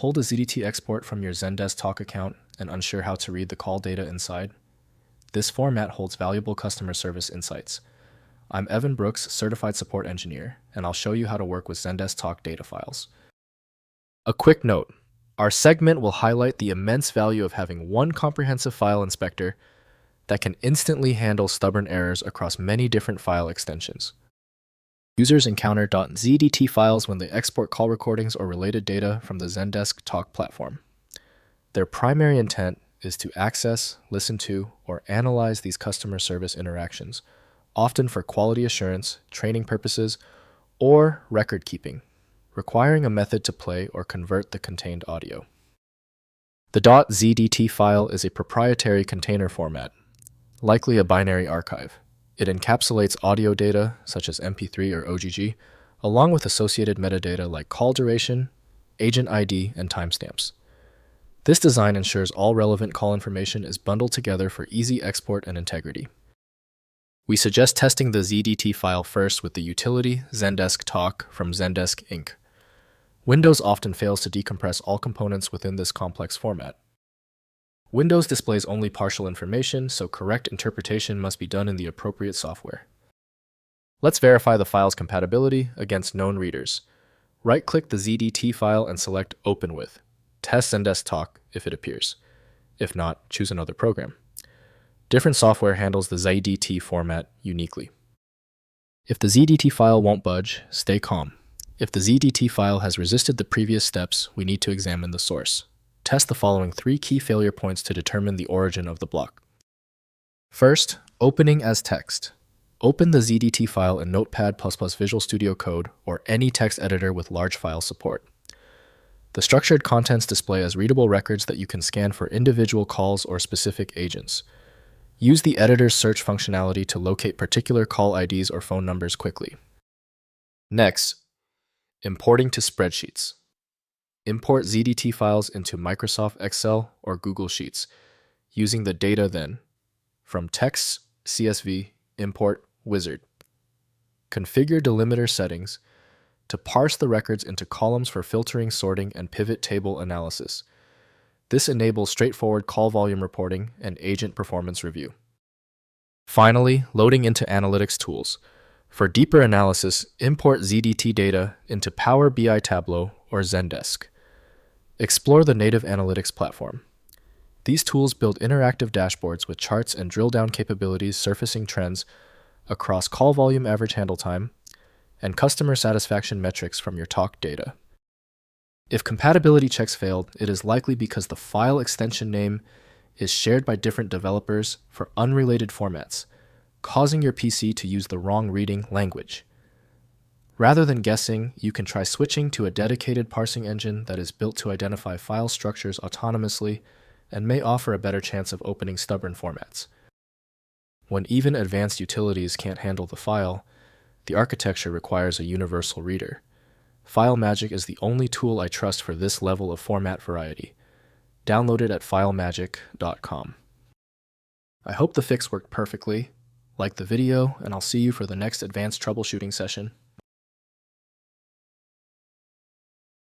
pulled a ZDT export from your Zendesk Talk account and unsure how to read the call data inside? This format holds valuable customer service insights. I'm Evan Brooks, Certified Support Engineer, and I'll show you how to work with Zendesk Talk data files. A quick note, our segment will highlight the immense value of having one comprehensive file inspector that can instantly handle stubborn errors across many different file extensions. Users encounter .ZDT files when they export call recordings or related data from the Zendesk Talk platform. Their primary intent is to access, listen to, or analyze these customer service interactions, often for quality assurance, training purposes, or record keeping, requiring a method to play or convert the contained audio. The .ZDT file is a proprietary container format, likely a binary archive. It encapsulates audio data, such as MP3 or OGG, along with associated metadata like call duration, agent ID, and timestamps. This design ensures all relevant call information is bundled together for easy export and integrity. We suggest testing the ZDT file first with the utility Zendesk Talk from Zendesk Inc. Windows often fails to decompress all components within this complex format. Windows displays only partial information, so correct interpretation must be done in the appropriate software. Let's verify the file's compatibility against known readers. Right-click the ZDT file and select Open With. Test Zendesk Talk if it appears. If not, choose another program. Different software handles the ZDT format uniquely. If the ZDT file won't budge, stay calm. If the ZDT file has resisted the previous steps, we need to examine the source. Test the following 3 key failure points to determine the origin of the block. First, opening as text. Open the ZDT file in Notepad++ Visual Studio Code or any text editor with large file support. The structured contents display as readable records that you can scan for individual calls or specific agents. Use the editor's search functionality to locate particular call IDs or phone numbers quickly. Next, importing to Spreadsheets. Import ZDT files into Microsoft Excel or Google Sheets, using the data then. From Text, CSV, Import, Wizard. Configure delimiter settings to parse the records into columns for filtering, sorting, and pivot table analysis. This enables straightforward call volume reporting and agent performance review. Finally, loading into analytics tools. For deeper analysis, import ZDT data into Power BI Tableau or Zendesk. Explore the native analytics platform. These tools build interactive dashboards with charts and drill-down capabilities surfacing trends across call volume, average handle time, and customer satisfaction metrics from your talk data. If compatibility checks failed, it is likely because the file extension name is shared by different developers for unrelated formats, causing your PC to use the wrong reading language. Rather than guessing, you can try switching to a dedicated parsing engine that is built to identify file structures autonomously and may offer a better chance of opening stubborn formats. When even advanced utilities can't handle the file, the architecture requires a universal reader. FileMagick is the only tool I trust for this level of format variety. Download it at filemagick.com. I hope the fix worked perfectly. Like the video, and I'll see you for the next advanced troubleshooting session.